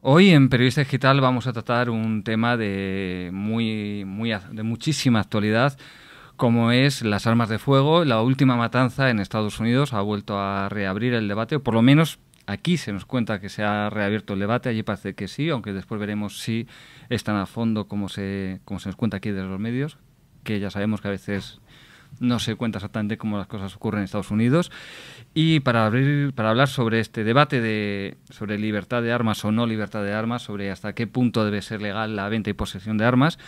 Hoy en Periodista Digital vamos a tratar un tema de de muchísima actualidad, como es las armas de fuego. La última matanza en Estados Unidos ha vuelto a reabrir el debate, o por lo menos aquí se nos cuenta que se ha reabierto el debate, allí parece que sí, aunque después veremos si es tan a fondo como se nos cuenta aquí desde los medios, que ya sabemos que a veces no se cuenta exactamente cómo las cosas ocurren en Estados Unidos. Y para hablar sobre este debate sobre libertad de armas o no libertad de armas, sobre hasta qué punto debe ser legal la venta y posesión de armas,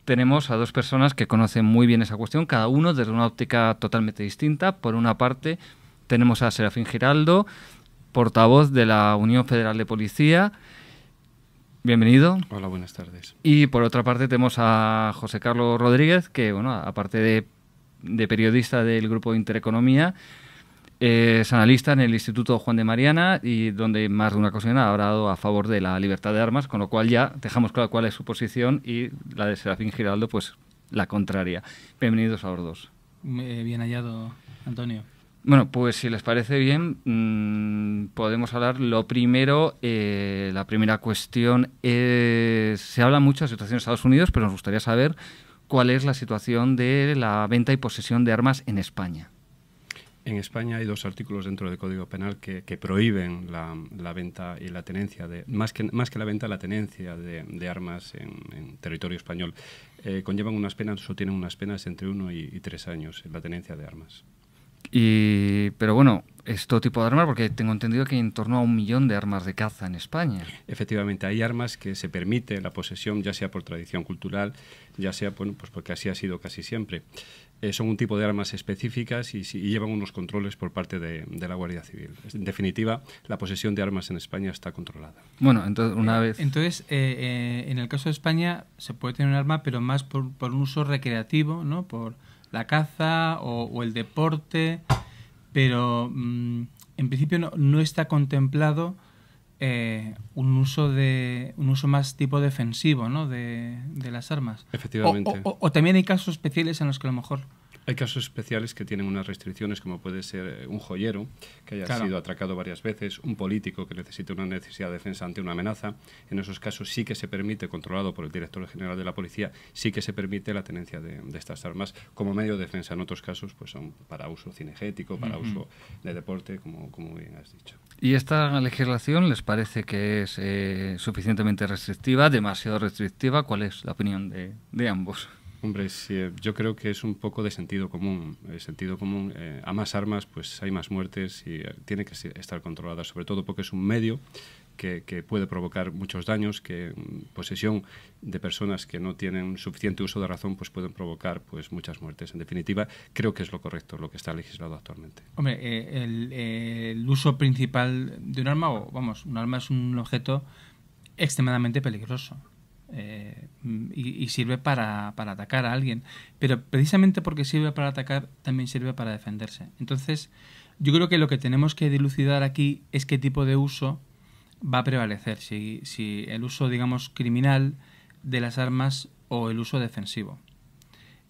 tenemos a dos personas que conocen muy bien esa cuestión, cada uno desde una óptica totalmente distinta. Por una parte, tenemos a Serafín Giraldo, portavoz de la Unión Federal de Policía. Bienvenido. Hola, buenas tardes. Y por otra parte tenemos a José Carlos Rodríguez, que, bueno, aparte de periodista del Grupo Intereconomía, es analista en el Instituto Juan de Mariana, y donde más de una ocasión ha hablado a favor de la libertad de armas, con lo cual ya dejamos claro cuál es su posición, y la de Serafín Giraldo, pues la contraria. Bienvenidos a los dos. Bien hallado, Antonio. Bueno, pues si les parece bien, podemos hablar. Lo primero, la primera cuestión es, se habla mucho de la situación en Estados Unidos, pero nos gustaría saber cuál es la situación de la venta y posesión de armas en España. En España hay dos artículos dentro del Código Penal que prohíben la venta y la tenencia más que la venta, la tenencia de armas en territorio español. Conllevan unas penas o tienen unas penas entre 1 y 3 años en la tenencia de armas. Pero bueno, es todo tipo de armas, porque tengo entendido que hay en torno a 1 millón de armas de caza en España. Efectivamente, hay armas que se permite la posesión, ya sea por tradición cultural, ya sea pues porque así ha sido casi siempre. Son un tipo de armas específicas y llevan unos controles por parte de la Guardia Civil. En definitiva, la posesión de armas en España está controlada. Bueno, entonces una vez... Entonces, en el caso de España se puede tener un arma, pero más por un uso recreativo, ¿no? Por la caza o el deporte, pero en principio no está contemplado un uso más tipo defensivo, ¿no? de las armas. Efectivamente. O también hay casos especiales en los que a lo mejor... Hay casos especiales que tienen unas restricciones, como puede ser un joyero que haya sido atracado varias veces, un político que necesite una necesidad de defensa ante una amenaza. En esos casos sí que se permite, controlado por el director general de la policía, sí que se permite la tenencia de estas armas como medio de defensa. En otros casos pues son para uso cinegético, para uso de deporte, como bien has dicho. ¿Y esta legislación les parece que es suficientemente restrictiva, demasiado restrictiva? ¿Cuál es la opinión de ambos? Hombre, sí, yo creo que es un poco de sentido común. A más armas, pues hay más muertes y tiene que estar controlada, sobre todo porque es un medio que puede provocar muchos daños, que posesión de personas que no tienen suficiente uso de razón pues pueden provocar pues muchas muertes. En definitiva, creo que es lo correcto, lo que está legislado actualmente. Hombre, el uso principal de un arma, un arma es un objeto extremadamente peligroso. Y sirve para atacar a alguien, pero precisamente porque sirve para atacar también sirve para defenderse. Entonces yo creo que lo que tenemos que dilucidar aquí es qué tipo de uso va a prevalecer, si el uso, digamos, criminal de las armas o el uso defensivo.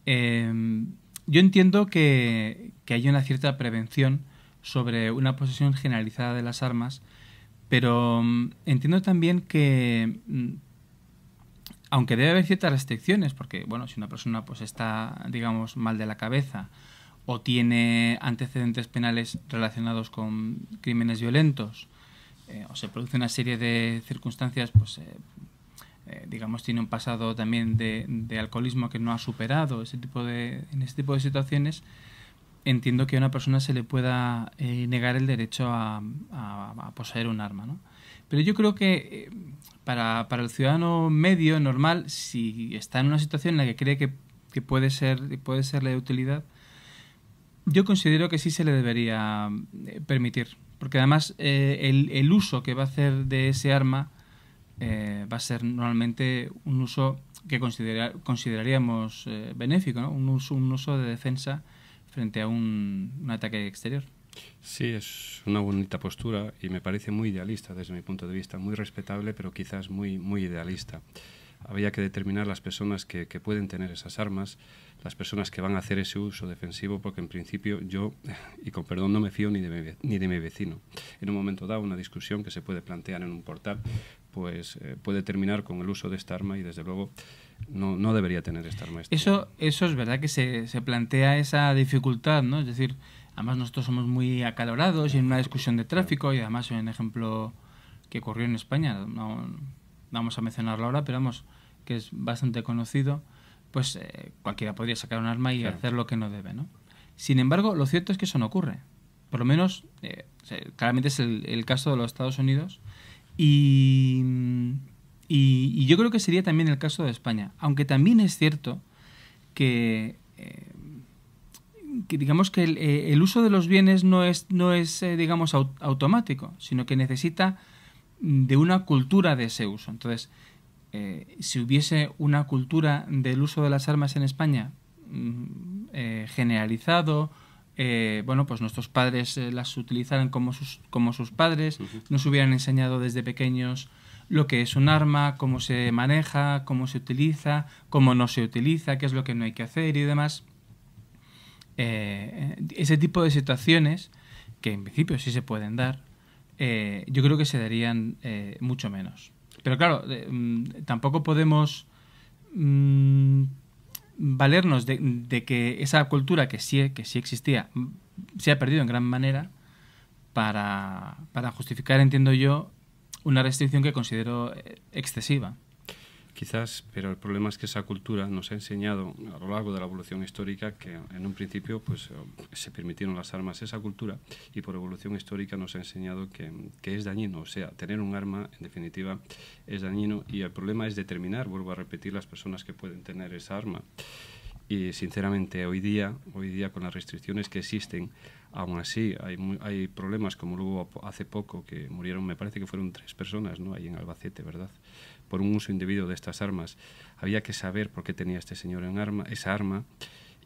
Yo entiendo que hay una cierta prevención sobre una posesión generalizada de las armas, pero entiendo también que aunque debe haber ciertas restricciones, porque bueno, si una persona pues está, digamos, mal de la cabeza o tiene antecedentes penales relacionados con crímenes violentos, o se produce una serie de circunstancias, pues digamos, tiene un pasado también de alcoholismo que no ha superado, en ese tipo de situaciones, entiendo que a una persona se le pueda negar el derecho a poseer un arma, ¿no? Pero yo creo que para el ciudadano medio, normal, si está en una situación en la que cree que puede serle de utilidad, yo considero que sí se le debería permitir. Porque además el uso que va a hacer de ese arma va a ser normalmente un uso que consideraríamos benéfico, ¿no? Un uso de defensa frente a un ataque exterior. Sí, es una bonita postura y me parece muy idealista desde mi punto de vista, muy respetable, pero quizás muy idealista. había que determinar las personas que pueden tener esas armas, las personas que van a hacer ese uso defensivo, porque en principio yo, y con perdón, no me fío ni de mi vecino. En un momento dado, una discusión que se puede plantear en un portal, pues puede terminar con el uso de esta arma y desde luego no debería tener esta arma. Eso es verdad que se plantea esa dificultad, ¿no? Es decir, además nosotros somos muy acalorados y en una discusión de tráfico, y además un ejemplo que ocurrió en España, no vamos a mencionarlo ahora, pero vamos, que es bastante conocido, pues cualquiera podría sacar un arma y hacer lo que no debe, ¿no? Sin embargo, lo cierto es que eso no ocurre. Por lo menos, claramente es el caso de los Estados Unidos y yo creo que sería también el caso de España. Aunque también es cierto que digamos que el uso de los bienes no es digamos, automático, sino que necesita de una cultura de ese uso. Entonces, si hubiese una cultura del uso de las armas en España generalizado, bueno, pues nuestros padres las utilizaran como sus padres, nos hubieran enseñado desde pequeños lo que es un arma, cómo se maneja, cómo se utiliza, cómo no se utiliza, qué es lo que no hay que hacer y demás. Ese tipo de situaciones, que en principio sí se pueden dar, yo creo que se darían mucho menos. Pero claro, tampoco podemos valernos de que esa cultura que sí existía se ha perdido en gran manera para justificar, entiendo yo, una restricción que considero excesiva. Quizás, pero el problema es que esa cultura nos ha enseñado a lo largo de la evolución histórica que en un principio pues se permitieron las armas, esa cultura, y por evolución histórica nos ha enseñado que es dañino. O sea, tener un arma, en definitiva, es dañino, y el problema es determinar, vuelvo a repetir, las personas que pueden tener esa arma. Y sinceramente hoy día con las restricciones que existen, aún así hay problemas, como luego hace poco que murieron, me parece que fueron 3 personas, ¿no?, ahí en Albacete, ¿verdad?, por un uso indebido de estas armas. Había que saber por qué tenía este señor esa arma,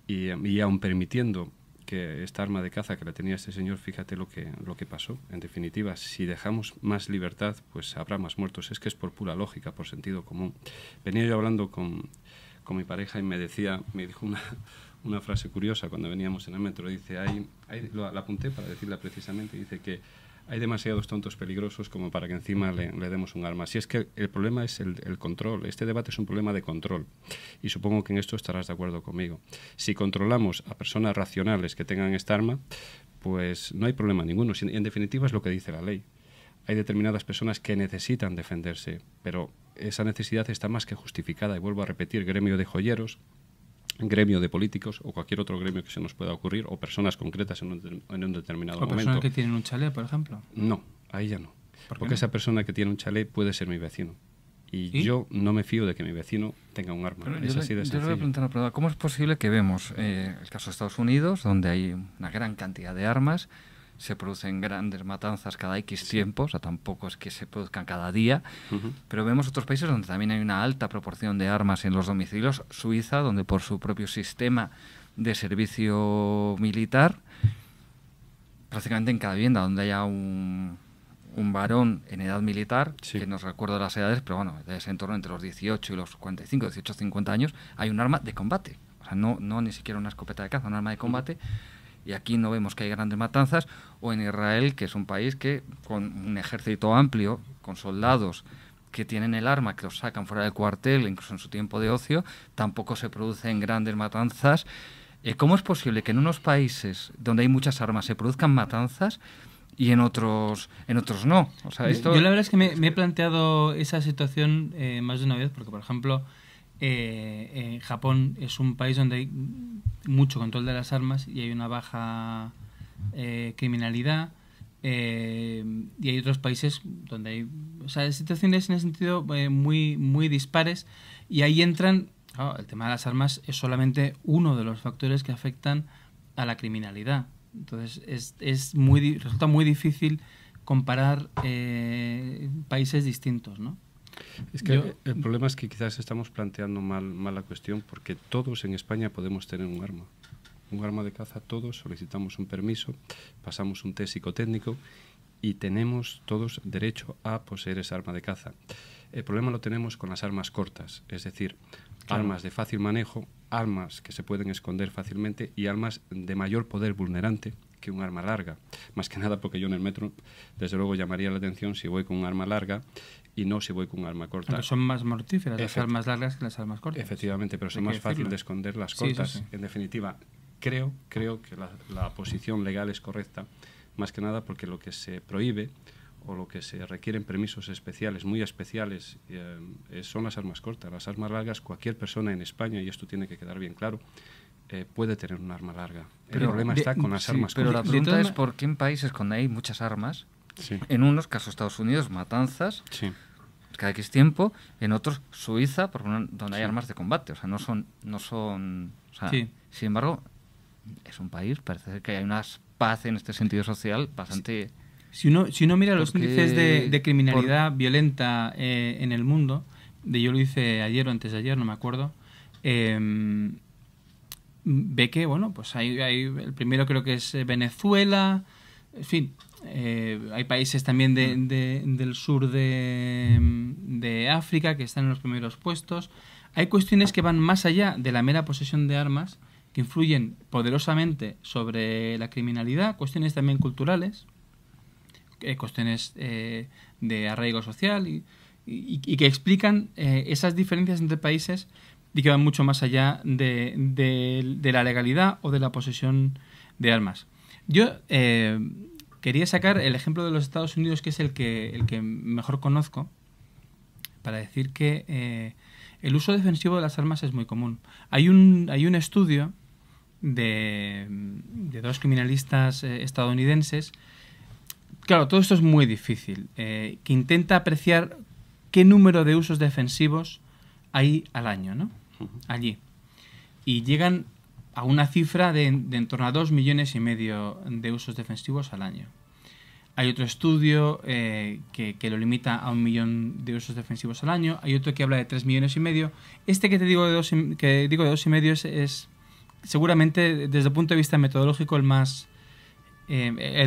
y aun permitiendo que esta arma de caza que la tenía este señor, fíjate lo que pasó. En definitiva, si dejamos más libertad, pues habrá más muertos. Es que es por pura lógica, por sentido común. Venía yo hablando con mi pareja y me dijo una frase curiosa cuando veníamos en el metro. Dice, la apunté para decirla precisamente, dice que hay demasiados tontos peligrosos como para que encima le demos un arma. Si es que el problema es el control. Este debate es un problema de control. Y supongo que en esto estarás de acuerdo conmigo. Si controlamos a personas racionales que tengan esta arma, pues no hay problema ninguno. En definitiva es lo que dice la ley. Hay determinadas personas que necesitan defenderse, pero esa necesidad está más que justificada. Y vuelvo a repetir, gremio de joyeros, gremio de políticos o cualquier otro gremio que se nos pueda ocurrir, o personas concretas en un determinado momento. ¿O personas que tienen un chalet, por ejemplo? No, ahí ya no. Porque esa persona que tiene un chalet puede ser mi vecino. Y yo no me fío de que mi vecino tenga un arma. Es así de sencillo. Yo le voy a preguntar una pregunta. ¿Cómo es posible que vemos el caso de Estados Unidos, donde hay una gran cantidad de armas, se producen grandes matanzas cada X tiempo, o sea, tampoco es que se produzcan cada día, pero vemos otros países donde también hay una alta proporción de armas en los domicilios? Suiza, donde por su propio sistema de servicio militar, prácticamente en cada vivienda donde haya un varón en edad militar, que no recuerdo las edades, pero bueno, de ese entorno entre los 18 y los 45, 18, 50 años, hay un arma de combate. O sea, no ni siquiera una escopeta de caza, un arma de combate. Y aquí no vemos que hay grandes matanzas. O en Israel, que es un país que con un ejército amplio, con soldados que tienen el arma, que los sacan fuera del cuartel, incluso en su tiempo de ocio, tampoco se producen grandes matanzas. ¿Cómo es posible que en unos países donde hay muchas armas se produzcan matanzas y en otros no? O sea, yo la verdad es que me he planteado esa situación más de una vez, porque por ejemplo Japón es un país donde hay mucho control de las armas y hay una baja criminalidad, y hay otros países donde hay, o sea, situaciones en ese sentido muy dispares, y ahí entran, el tema de las armas es solamente uno de los factores que afectan a la criminalidad. Entonces resulta muy difícil comparar países distintos, ¿no? Es que el problema es que quizás estamos planteando mal la cuestión, porque todos en España podemos tener un arma de caza. Todos solicitamos un permiso, pasamos un test psicotécnico y tenemos todos derecho a poseer esa arma de caza. El problema lo tenemos con las armas cortas, es decir, armas de fácil manejo, armas que se pueden esconder fácilmente y armas de mayor poder vulnerante que un arma larga. Más que nada porque yo en el metro, desde luego, llamaría la atención si voy con un arma larga y no si voy con un arma corta. Pero son más mortíferas las armas largas que las armas cortas. Efectivamente, pero son más fáciles de esconder las cortas. Sí. En definitiva, creo que la posición legal es correcta, más que nada porque lo que se prohíbe o lo que se requieren permisos especiales, muy especiales, son las armas cortas. Las armas largas, cualquier persona en España, y esto tiene que quedar bien claro, puede tener un arma larga. Pero el problema está con las armas cortas. Pero la pregunta es por qué en países donde hay muchas armas, en unos casos Estados Unidos, matanzas, cada X tiempo, en otros Suiza, donde hay armas de combate. O sea, no son o sea, sin embargo, es un país, parece que hay una paz en este sentido social bastante... Si uno mira los índices de criminalidad violenta en el mundo, yo lo hice ayer o antes de ayer, no me acuerdo, ve que, bueno, pues hay el primero creo que es Venezuela, en fin, hay países también del sur de África que están en los primeros puestos. Hay cuestiones que van más allá de la mera posesión de armas, que influyen poderosamente sobre la criminalidad, cuestiones también culturales, cuestiones de arraigo social y que explican esas diferencias entre países y que van mucho más allá de la legalidad o de la posesión de armas. Yo quería sacar el ejemplo de los Estados Unidos, que es el que mejor conozco, para decir que el uso defensivo de las armas es muy común. Hay un estudio de dos criminalistas estadounidenses. Claro, todo esto es muy difícil, que intenta apreciar qué número de usos defensivos hay al año, ¿no? Allí. Y llegan a una cifra de en torno a 2,5 millones de usos defensivos al año. Hay otro estudio que lo limita a 1 millón de usos defensivos al año. Hay otro que habla de 3,5 millones. Este que te digo de 2,5 es seguramente desde el punto de vista metodológico el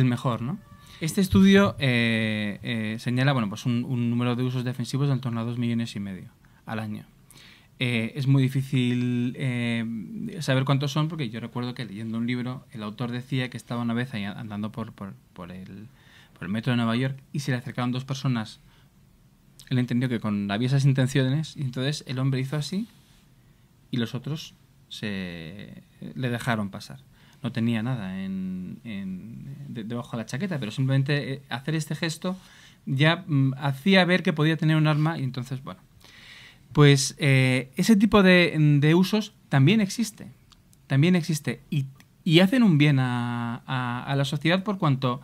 mejor, ¿no? Este estudio señala pues un número de usos defensivos de en torno a 2,5 millones al año. Es muy difícil saber cuántos son, porque yo recuerdo que leyendo un libro el autor decía que estaba una vez ahí andando por el metro de Nueva York y se le acercaron dos personas. Él entendió que con aviesas intenciones, y entonces el hombre hizo así y los otros le dejaron pasar. No tenía nada debajo de la chaqueta, pero simplemente hacer este gesto ya hacía ver que podía tener un arma, y entonces, bueno, pues ese tipo de usos también existe y hacen un bien a la sociedad por cuanto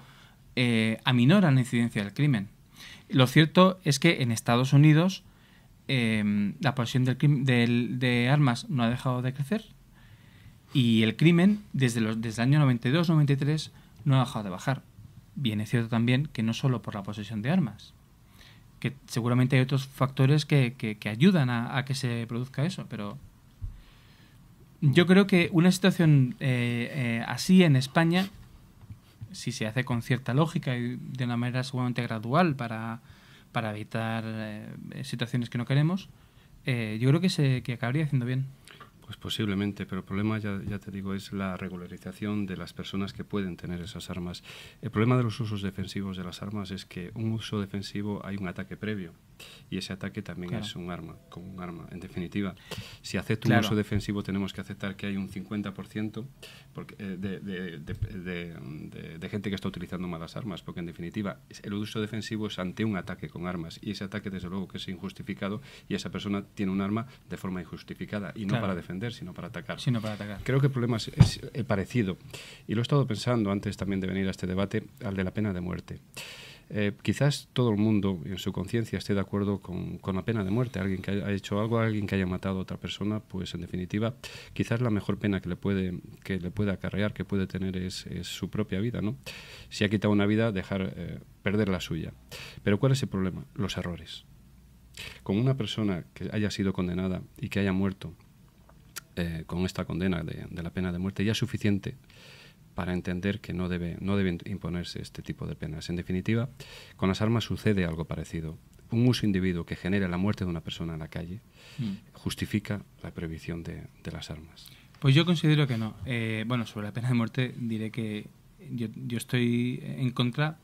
aminoran la incidencia del crimen. Lo cierto es que en Estados Unidos la posesión de armas no ha dejado de crecer. Y el crimen, desde el año 92-93, no ha dejado de bajar. Bien, es cierto también que no solo por la posesión de armas, que seguramente hay otros factores que ayudan a que se produzca eso, pero yo creo que una situación así en España, si se hace con cierta lógica y de una manera seguramente gradual para evitar situaciones que no queremos, yo creo que acabaría haciendo bien. Pues posiblemente, pero el problema, ya te digo, es la regularización de las personas que pueden tener esas armas. El problema de los usos defensivos de las armas es que un uso defensivo hay un ataque previo, y ese ataque también es un arma, como un arma. En definitiva, si acepto un uso defensivo, tenemos que aceptar que hay un 50% de gente que está utilizando malas armas, porque en definitiva el uso defensivo es ante un ataque con armas, y ese ataque desde luego que es injustificado, y esa persona tiene un arma de forma injustificada, y no para defender, sino para atacar. Creo que el problema es parecido, y lo he estado pensando antes también de venir a este debate, al de la pena de muerte. Quizás todo el mundo en su conciencia esté de acuerdo con la pena de muerte. Alguien que haya hecho algo, alguien que haya matado a otra persona, pues en definitiva quizás la mejor pena que le puede acarrear, que puede tener es su propia vida, ¿no? Si ha quitado una vida, dejar perder la suya. Pero ¿cuál es el problema? Los errores. Con una persona que haya sido condenada y que haya muerto con esta condena de la pena de muerte, ya es suficiente para entender que no debe imponerse este tipo de penas. En definitiva, con las armas sucede algo parecido. un uso individuo que genere la muerte de una persona en la calle justifica la prohibición de las armas. Pues yo considero que no. Bueno, sobre la pena de muerte diré que yo estoy en contra,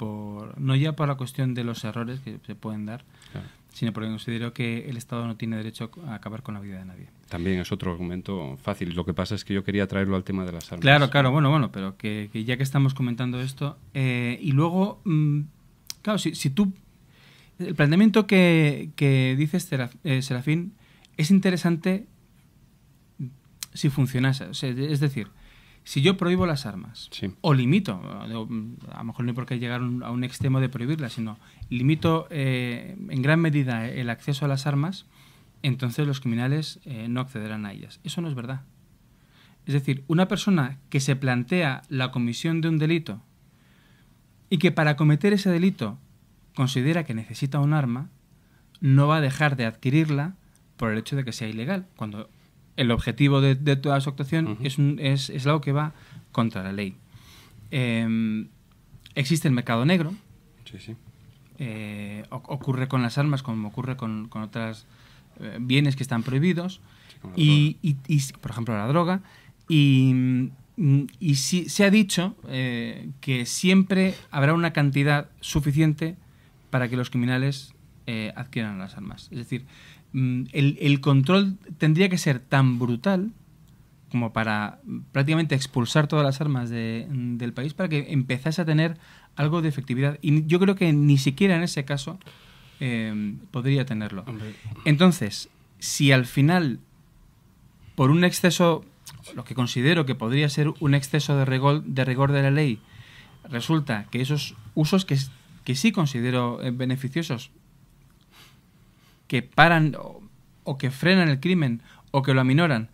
no ya por la cuestión de los errores que se pueden dar, claro, sino porque considero que el Estado no tiene derecho a acabar con la vida de nadie. También es otro argumento fácil. Lo que pasa es que yo quería traerlo al tema de las armas. Claro, bueno, pero que ya que estamos comentando esto, y luego, claro, si tú... El planteamiento que dices, Serafín, es interesante si funcionase. O sea, es decir, si yo prohíbo las armas, sí, o limito, a lo mejor no hay por qué llegar a un extremo de prohibirlas, sino limito en gran medida el acceso a las armas, entonces los criminales no accederán a ellas. Eso no es verdad. Es decir, una persona que se plantea la comisión de un delito y que para cometer ese delito considera que necesita un arma, no va a dejar de adquirirla por el hecho de que sea ilegal, cuando el objetivo de toda su actuación es algo que va contra la ley. Existe el mercado negro. Sí, sí. Ocurre con las armas como ocurre con otros bienes que están prohibidos. Sí, y, por ejemplo, la droga. Y sí, se ha dicho que siempre habrá una cantidad suficiente para que los criminales adquieran las armas. Es decir, el control tendría que ser tan brutal como para prácticamente expulsar todas las armas del país para que empezase a tener algo de efectividad. Y yo creo que ni siquiera en ese caso podría tenerlo. Hombre. Entonces, si al final, por un exceso, lo que considero que podría ser un exceso de rigor de la ley, resulta que esos usos que sí considero beneficiosos, que paran o que frenan el crimen o que lo aminoran,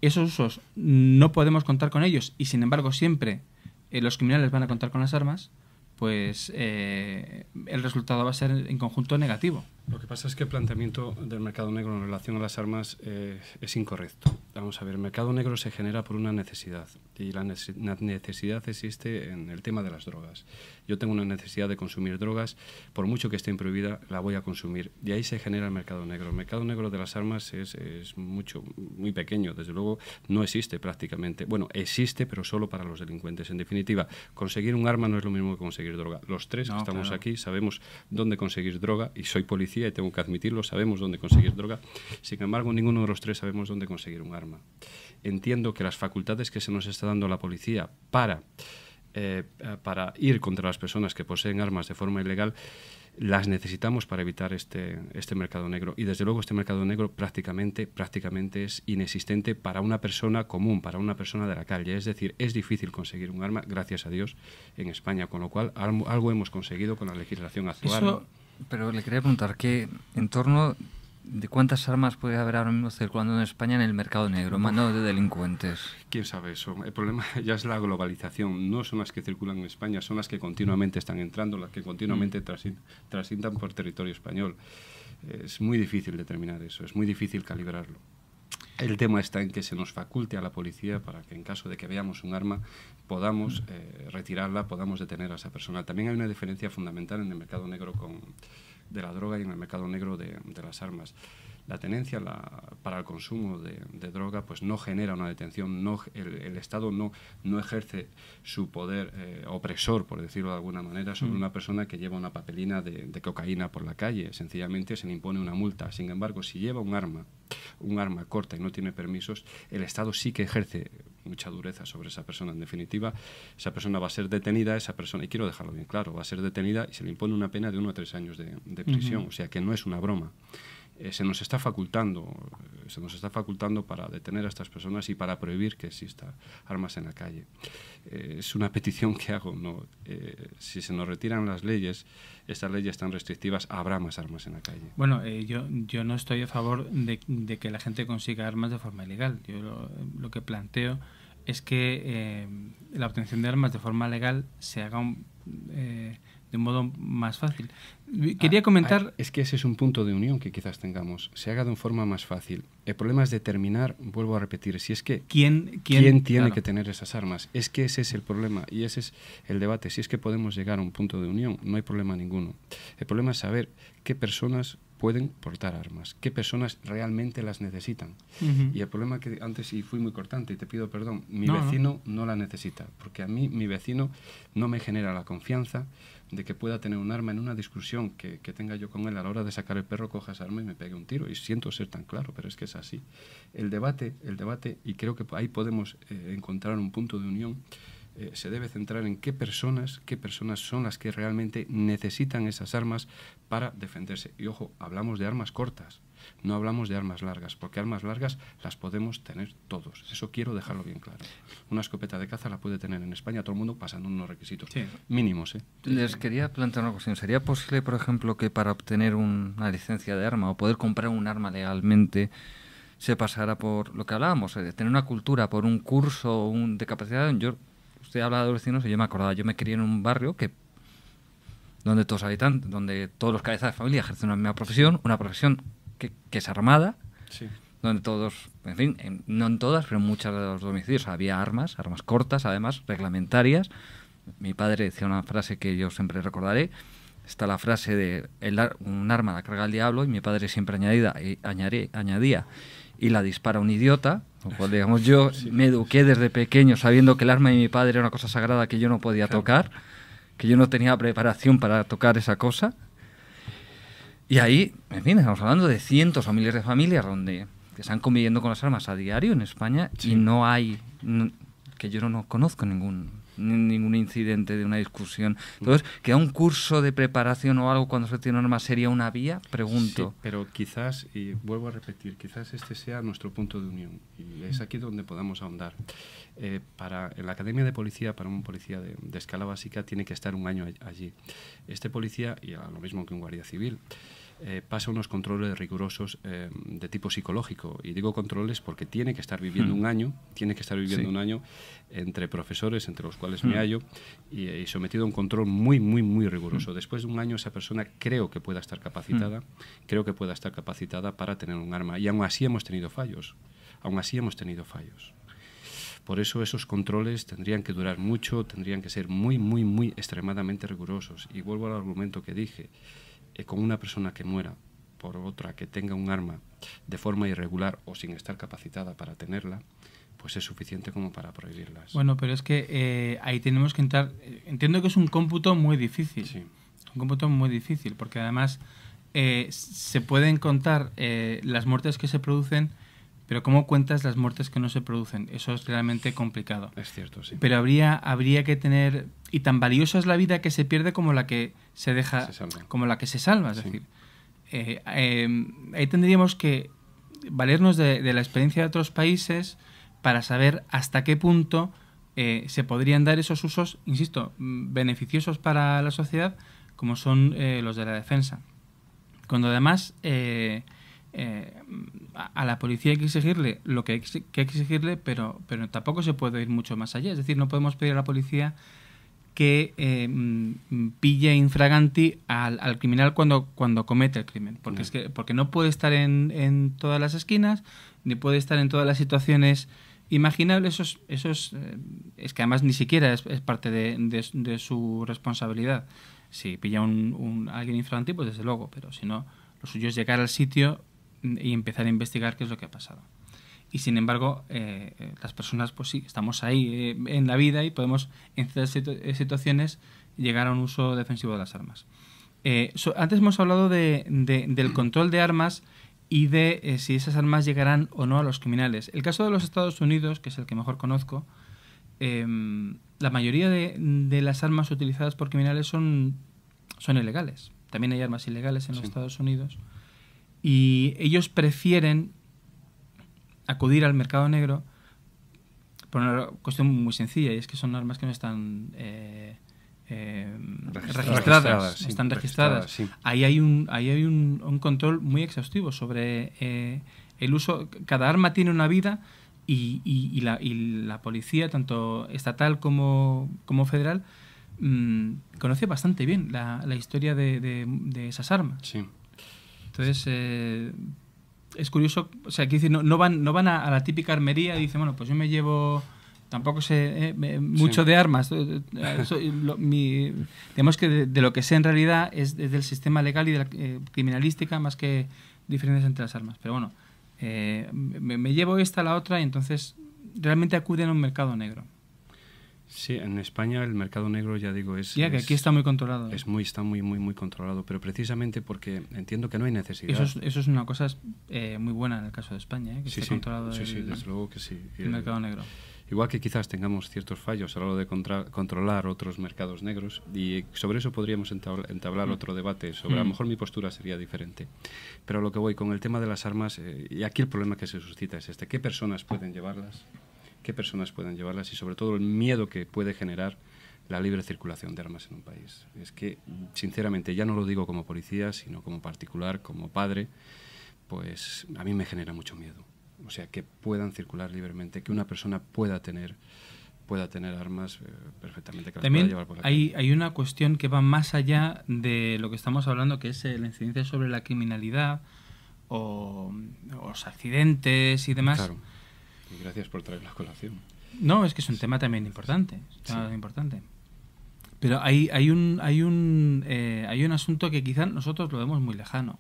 esos usos no podemos contar con ellos y sin embargo siempre los criminales van a contar con las armas, pues el resultado va a ser en conjunto negativo. Lo que pasa es que el planteamiento del mercado negro en relación a las armas es incorrecto. Vamos a ver, el mercado negro se genera por una necesidad y la necesidad existe en el tema de las drogas. Yo tengo una necesidad de consumir drogas, por mucho que esté prohibida, la voy a consumir. Y ahí se genera el mercado negro. El mercado negro de las armas es muy pequeño, desde luego no existe prácticamente. Bueno, existe, pero solo para los delincuentes. En definitiva, conseguir un arma no es lo mismo que conseguir droga. Los tres que estamos aquí sabemos dónde conseguir droga y soy policía y tengo que admitirlo, sabemos dónde conseguir droga. Sin embargo, ninguno de los tres sabemos dónde conseguir un arma. Entiendo que las facultades que se nos está dando la policía para ir contra las personas que poseen armas de forma ilegal las necesitamos para evitar este mercado negro. Y desde luego este mercado negro prácticamente es inexistente para una persona común, para una persona de la calle. Es decir, es difícil conseguir un arma, gracias a Dios, en España, con lo cual algo hemos conseguido con la legislación actual. Eso, pero le quería preguntar, ¿qué en torno de cuántas armas puede haber ahora mismo circulando en España en el mercado negro, mano de delincuentes? ¿Quién sabe eso? El problema ya es la globalización. No son las que circulan en España, son las que continuamente están entrando, las que continuamente transitan por territorio español. Es muy difícil determinar eso, es muy difícil calibrarlo. El tema está en que se nos faculte a la policía para que en caso de que veamos un arma podamos retirarla, podamos detener a esa persona. También hay una diferencia fundamental en el mercado negro de la droga y en el mercado negro de las armas. La tenencia para el consumo de droga pues no genera una detención, el Estado no ejerce su poder opresor, por decirlo de alguna manera, sobre una persona que lleva una papelina de cocaína por la calle. Sencillamente se le impone una multa. Sin embargo, si lleva un arma corta y no tiene permisos, el Estado sí que ejerce mucha dureza sobre esa persona. En definitiva, esa persona va a ser detenida, y quiero dejarlo bien claro, va a ser detenida y se le impone una pena de 1 a 3 años de prisión. O sea que no es una broma. Se nos está facultando para detener a estas personas y para prohibir que exista armas en la calle. Es una petición que hago, ¿no? Si se nos retiran las leyes, estas leyes tan restrictivas, habrá más armas en la calle. Bueno, yo no estoy a favor de que la gente consiga armas de forma ilegal. Yo lo que planteo es que la obtención de armas de forma legal se haga de un modo más fácil. Quería comentar... Es que ese es un punto de unión que quizás tengamos. Se haga de una forma más fácil. El problema es determinar, vuelvo a repetir, si es que ¿Quién tiene que tener esas armas? Es que ese es el problema y ese es el debate. Si es que podemos llegar a un punto de unión, no hay problema ninguno. El problema es saber qué personas pueden portar armas, qué personas realmente las necesitan. Y el problema que antes, y fui muy cortante y te pido perdón, mi vecino no la necesita, porque a mí mi vecino no me genera la confianza de que pueda tener un arma en una discusión que tenga yo con él a la hora de sacar el perro, coja esa arma y me pegue un tiro. Y siento ser tan claro, pero es que es así. El debate, y creo que ahí podemos encontrar un punto de unión, se debe centrar en qué personas son las que realmente necesitan esas armas para defenderse. Y ojo, hablamos de armas cortas, no hablamos de armas largas, porque armas largas las podemos tener todos. Eso quiero dejarlo bien claro. Una escopeta de caza la puede tener en España todo el mundo pasando unos requisitos mínimos. Les quería plantear una cuestión. ¿Sería posible, por ejemplo, que para obtener una licencia de arma o poder comprar un arma legalmente se pasara por lo que hablábamos, de tener una cultura, por un curso de capacidad? Usted habla de los vecinos y yo me acordaba, yo me crié en un barrio donde todos habitantes, donde todos los cabezas de familia ejercen una profesión que es armada, donde todos, en fin, no en todas, pero en muchos de los domicilios había armas cortas, además, reglamentarias. Mi padre decía una frase que yo siempre recordaré, está la frase de un arma la carga el diablo, y mi padre siempre añadía y la dispara un idiota. Pues, digamos, yo me eduqué desde pequeño sabiendo que el arma de mi padre era una cosa sagrada que yo no podía tocar, que yo no tenía preparación para tocar esa cosa. Y ahí, en fin, estamos hablando de cientos o miles de familias que están conviviendo con las armas a diario en España y no hay, que yo no conozco ningún incidente de una discusión. Entonces, ¿queda un curso de preparación o algo cuando se tiene una arma sería una vía? Pregunto. Sí, pero quizás, y vuelvo a repetir, quizás este sea nuestro punto de unión y es aquí donde podamos ahondar. En la Academia de Policía, para un policía de escala básica, tiene que estar un año allí. Este policía, y a lo mismo que un guardia civil, pasa unos controles rigurosos de tipo psicológico, y digo controles porque tiene que estar viviendo un año entre profesores, entre los cuales me hallo, y sometido a un control muy, muy, muy riguroso. Después de un año esa persona creo que pueda estar capacitada para tener un arma, y aún así hemos tenido fallos. Por eso esos controles tendrían que durar mucho, tendrían que ser muy, muy, muy extremadamente rigurosos. Y vuelvo al argumento que dije, con una persona que muera por otra que tenga un arma de forma irregular o sin estar capacitada para tenerla, pues es suficiente como para prohibirlas. Bueno, pero es que ahí tenemos que entrar... Entiendo que es un cómputo muy difícil. Sí. Un cómputo muy difícil, porque además se pueden contar las muertes que se producen, pero ¿cómo cuentas las muertes que no se producen? Eso es realmente complicado. Es cierto, sí. Pero habría que tener... Y tan valiosa es la vida que se pierde como la que se deja... Como la que se salva, es decir. Ahí tendríamos que valernos de la experiencia de otros países para saber hasta qué punto se podrían dar esos usos, insisto, beneficiosos para la sociedad, como son los de la defensa. Cuando además... a la policía hay que exigirle lo que hay que exigirle, pero tampoco se puede ir mucho más allá. Es decir, no podemos pedir a la policía que pille infraganti al criminal cuando comete el crimen, porque no puede estar en todas las esquinas, ni puede estar en todas las situaciones imaginables. Eso es que además ni siquiera es parte de su responsabilidad. Si pilla alguien infraganti, pues desde luego, pero si no, lo suyo es llegar al sitio y empezar a investigar qué es lo que ha pasado. Y sin embargo, las personas, pues sí, estamos ahí en la vida y podemos en ciertas situaciones llegar a un uso defensivo de las armas. Antes hemos hablado del control de armas y de si esas armas llegarán o no a los criminales. El caso de los Estados Unidos, que es el que mejor conozco, la mayoría de las armas utilizadas por criminales son ilegales. También hay armas ilegales en los Estados Unidos. Y ellos prefieren acudir al mercado negro por una cuestión muy sencilla, y es que son armas que no están registradas. No están registradas. Sí. Ahí hay un control muy exhaustivo sobre el uso. Cada arma tiene una vida y la policía, tanto estatal como federal, conoce bastante bien la historia de esas armas. Sí. Entonces, es curioso, o sea, quiero decir, no van a la típica armería y dicen, bueno, pues yo me llevo, tampoco sé mucho de armas. Digamos que de lo que sé en realidad es del sistema legal y de la criminalística más que diferencias entre las armas. Pero bueno, me llevo esta, la otra, y entonces realmente acuden a un mercado negro. Sí, en España el mercado negro, ya digo, que aquí está muy controlado. Está muy controlado, pero precisamente porque entiendo que no hay necesidad. Eso es una cosa muy buena en el caso de España, que esté controlado desde luego que sí. El mercado negro. Igual que quizás tengamos ciertos fallos a la hora de controlar otros mercados negros, y sobre eso podríamos entablar otro debate. Sobre a lo mejor mi postura sería diferente. Pero a lo que voy con el tema de las armas, y aquí el problema que se suscita es ¿qué personas pueden llevarlas? ¿Qué personas pueden llevarlas? Y sobre todo el miedo que puede generar la libre circulación de armas en un país. Es que, sinceramente, ya no lo digo como policía, sino como particular, como padre, pues a mí me genera mucho miedo. O sea, que puedan circular libremente, que una persona pueda tener armas perfectamente, que también las pueda llevar por la calle. Hay una cuestión que va más allá de lo que estamos hablando, que es la incidencia sobre la criminalidad o los accidentes y demás. Claro. Y gracias por traer la colación. No, es que es un tema también importante. Pero hay un asunto que quizás nosotros lo vemos muy lejano.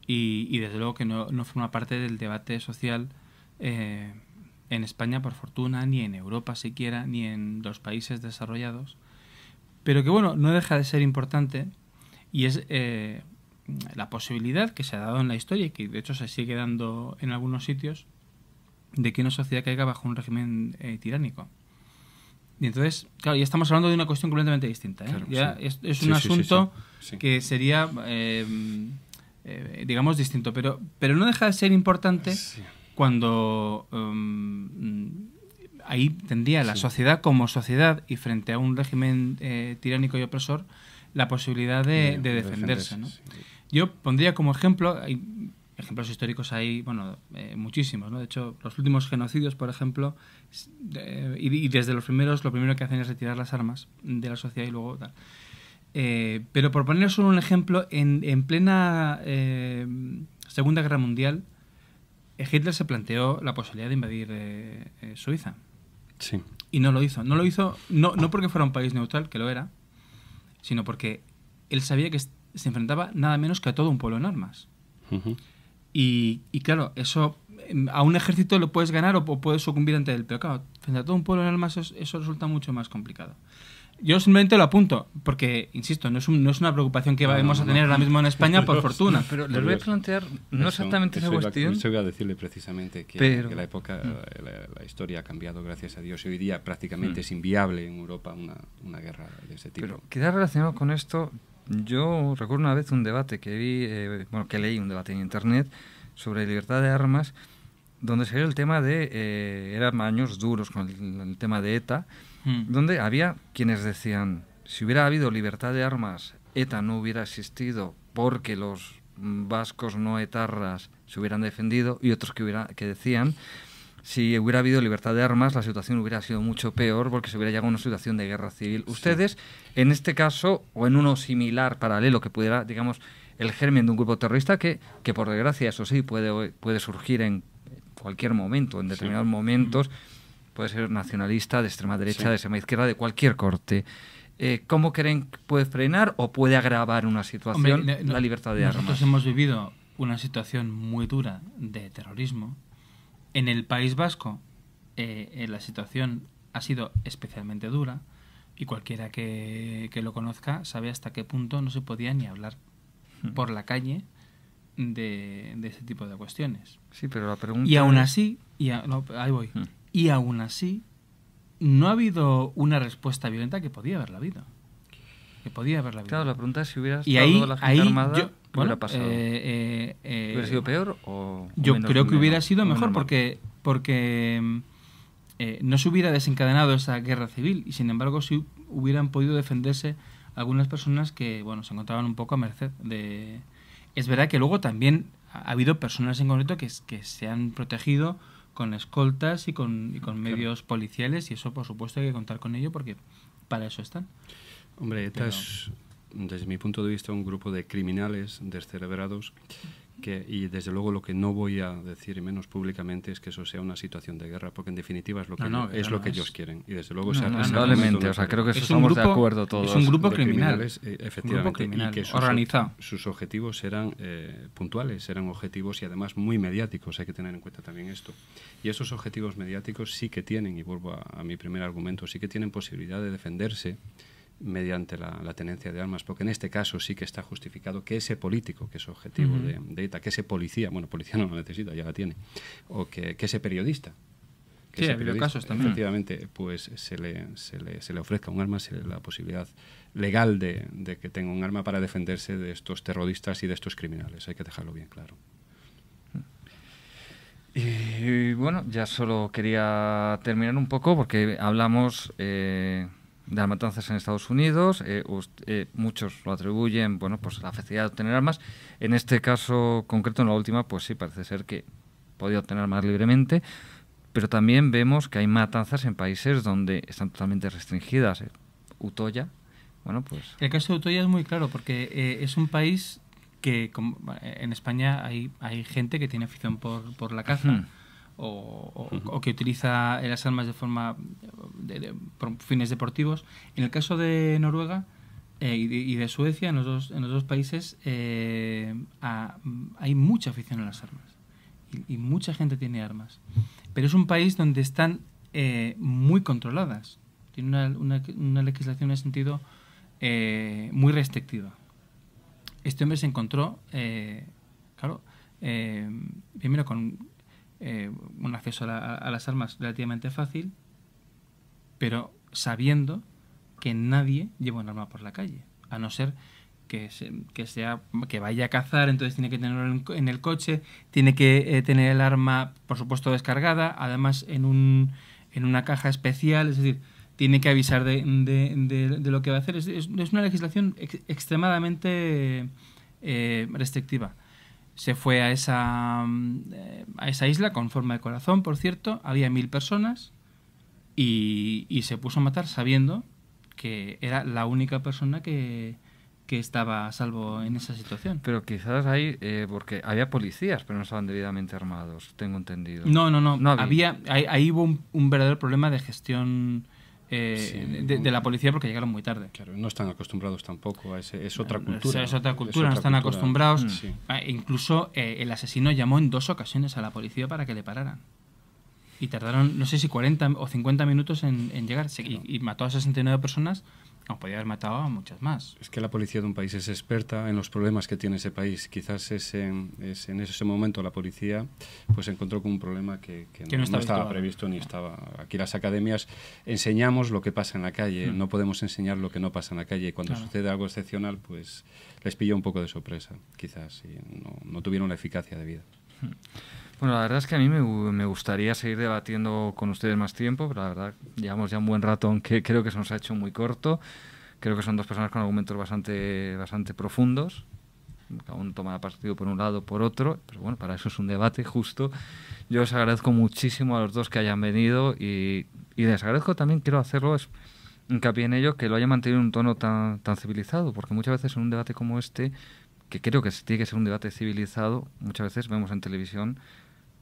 Y desde luego que no forma parte del debate social en España, por fortuna, ni en Europa siquiera, ni en los países desarrollados. Pero que, bueno, no deja de ser importante, y es la posibilidad que se ha dado en la historia y que de hecho se sigue dando en algunos sitios, de que una sociedad caiga bajo un régimen tiránico. Y entonces, claro, ya estamos hablando de una cuestión completamente distinta. Claro, ya es un asunto que sería, digamos, distinto. Pero no deja de ser importante cuando ahí tendría la sociedad como sociedad, y frente a un régimen tiránico y opresor, la posibilidad de defenderse, ¿no? Yo pondría como ejemplo... Ejemplos históricos hay, bueno, muchísimos, ¿no? De hecho, los últimos genocidios, por ejemplo, y desde los primeros, lo primero que hacen es retirar las armas de la sociedad y luego tal. Pero por poner solo un ejemplo, en plena Segunda Guerra Mundial, Hitler se planteó la posibilidad de invadir Suiza. Sí. Y no lo hizo. No lo hizo no porque fuera un país neutral, que lo era, sino porque él sabía que se enfrentaba nada menos que a todo un pueblo en armas. Uh-huh. Y claro, eso a un ejército lo puedes ganar o puedes sucumbir ante él, pero claro, frente a todo un pueblo en armas eso resulta mucho más complicado. Yo simplemente lo apunto, porque, insisto, no es una preocupación que vamos a tener ahora mismo en España, por fortuna. Pero les voy a plantear no exactamente esa cuestión. Yo voy a decirle precisamente que la época, la historia ha cambiado, gracias a Dios, y hoy día prácticamente es inviable en Europa una guerra de ese tipo. Pero queda relacionado con esto. Yo recuerdo una vez un debate que vi, que leí un debate en internet sobre libertad de armas, donde se veía el tema de, eran años duros con el tema de ETA, donde había quienes decían, si hubiera habido libertad de armas, ETA no hubiera existido porque los vascos no etarras se hubieran defendido, y otros que decían, si hubiera habido libertad de armas, la situación hubiera sido mucho peor porque se hubiera llegado a una situación de guerra civil. Ustedes, en este caso, o en uno similar, paralelo, que pudiera, digamos, el germen de un grupo terrorista que por desgracia, eso sí, puede surgir en cualquier momento, en determinados momentos, puede ser nacionalista, de extrema derecha, de extrema izquierda, de cualquier corte. ¿Cómo creen que puede frenar o puede agravar una situación la libertad de armas? Nosotros hemos vivido una situación muy dura de terrorismo. En el País Vasco la situación ha sido especialmente dura, y cualquiera que lo conozca sabe hasta qué punto no se podía ni hablar por la calle de ese tipo de cuestiones. Sí, pero la pregunta... Y aún así, ahí voy. Y aún así, no ha habido una respuesta violenta que podía haberla habido. Claro, la pregunta es si hubiera estado la gente armada, ¿qué hubiera pasado? ¿Hubiera sido peor o yo creo que hubiera sido mejor porque no se hubiera desencadenado esa guerra civil, y sin embargo sí hubieran podido defenderse algunas personas que se encontraban un poco a merced de... Es verdad que luego también ha habido personas en concreto que se han protegido con escoltas y con medios policiales, y eso por supuesto hay que contar con ello porque para eso están. Hombre, ETA es, desde mi punto de vista, un grupo de criminales descerebrados y desde luego lo que no voy a decir, y menos públicamente, es que eso sea una situación de guerra, porque en definitiva es lo que ellos quieren. Y desde luego probablemente, o sea, creo que eso estamos de acuerdo todos. Es un grupo criminal, efectivamente, y que organizado. Sus objetivos eran puntuales, eran objetivos y además muy mediáticos, hay que tener en cuenta también esto. Y esos objetivos mediáticos sí que tienen, y vuelvo a mi primer argumento, sí que tienen posibilidad de defenderse mediante la tenencia de armas, porque en este caso sí que está justificado que ese político, que es objetivo de ETA, que ese policía, bueno, policía no lo necesita, ya la tiene, o que ese periodista, sí, ha habido casos también, efectivamente, pues se le ofrezca un arma, se le da la posibilidad legal de que tenga un arma para defenderse de estos terroristas y de estos criminales. Hay que dejarlo bien claro. Y bueno, ya solo quería terminar un poco porque hablamos de las matanzas en Estados Unidos, muchos lo atribuyen, bueno, pues a la facilidad de obtener armas. En este caso concreto, en la última, pues sí, parece ser que podía obtener más libremente, pero también vemos que hay matanzas en países donde están totalmente restringidas. Utoya, bueno, pues... El caso de Utoya es muy claro, porque es un país que en España hay gente que tiene afición por la caza, o que utiliza las armas de forma por fines deportivos. En el caso de Noruega y de Suecia, en los dos países hay mucha afición a las armas y mucha gente tiene armas, pero es un país donde están muy controladas, tiene una legislación en ese sentido muy restrictiva. Este hombre se encontró primero con un acceso a las armas relativamente fácil, pero sabiendo que nadie lleva un arma por la calle, a no ser que vaya a cazar, entonces tiene que tenerlo en el coche, tiene que tener el arma, por supuesto, descargada, además en una caja especial, es decir, tiene que avisar de lo que va a hacer. Es una legislación extremadamente restrictiva. Se fue a esa isla con forma de corazón, por cierto, había 1000 personas y se puso a matar sabiendo que era la única persona que estaba a salvo en esa situación. Pero quizás hay, porque había policías, pero no estaban debidamente armados, tengo entendido. No había. Ahí hubo un verdadero problema de gestión de la policía, porque llegaron muy tarde. Claro, no están acostumbrados tampoco a es otra cultura. Es otra cultura, no están acostumbrados. Sí. Incluso el asesino llamó en 2 ocasiones a la policía para que le pararan. Y tardaron, no sé si 40 o 50 minutos en llegar. Y mató a 69 personas. No, podía haber matado a muchas más. Es que la policía de un país es experta en los problemas que tiene ese país. Quizás en ese momento la policía pues encontró con un problema que no estaba previsto ni estaba. Aquí las academias enseñamos lo que pasa en la calle, no podemos enseñar lo que no pasa en la calle. Y cuando sucede algo excepcional, pues les pilló un poco de sorpresa, quizás, y no tuvieron la eficacia debida. Bueno, la verdad es que a mí me gustaría seguir debatiendo con ustedes más tiempo, pero la verdad llevamos ya un buen rato, aunque creo que se nos ha hecho muy corto. Creo que son 2 personas con argumentos bastante profundos. Cada uno toma partido por un lado o por otro, pero bueno, para eso es un debate justo. Yo les agradezco muchísimo a los 2 que hayan venido y les agradezco también, quiero hacerlo, es hincapié en ello, que lo hayan mantenido en un tono tan civilizado, porque muchas veces en un debate como este, que creo que tiene que ser un debate civilizado, muchas veces vemos en televisión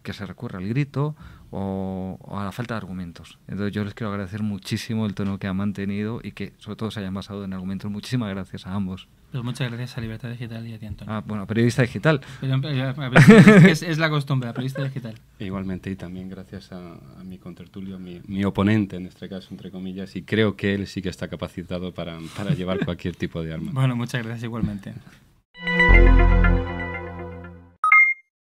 que se recurre al grito o a la falta de argumentos. Entonces yo les quiero agradecer muchísimo el tono que han mantenido y que sobre todo se hayan basado en argumentos. Muchísimas gracias a ambos. Pues muchas gracias a Libertad Digital y a ti, Antonio. Bueno, periodista digital. Es la costumbre, la periodista digital. Igualmente, y también gracias a mi contertulio, mi oponente en este caso, entre comillas, y creo que él sí que está capacitado para llevar cualquier tipo de arma. Bueno, muchas gracias igualmente.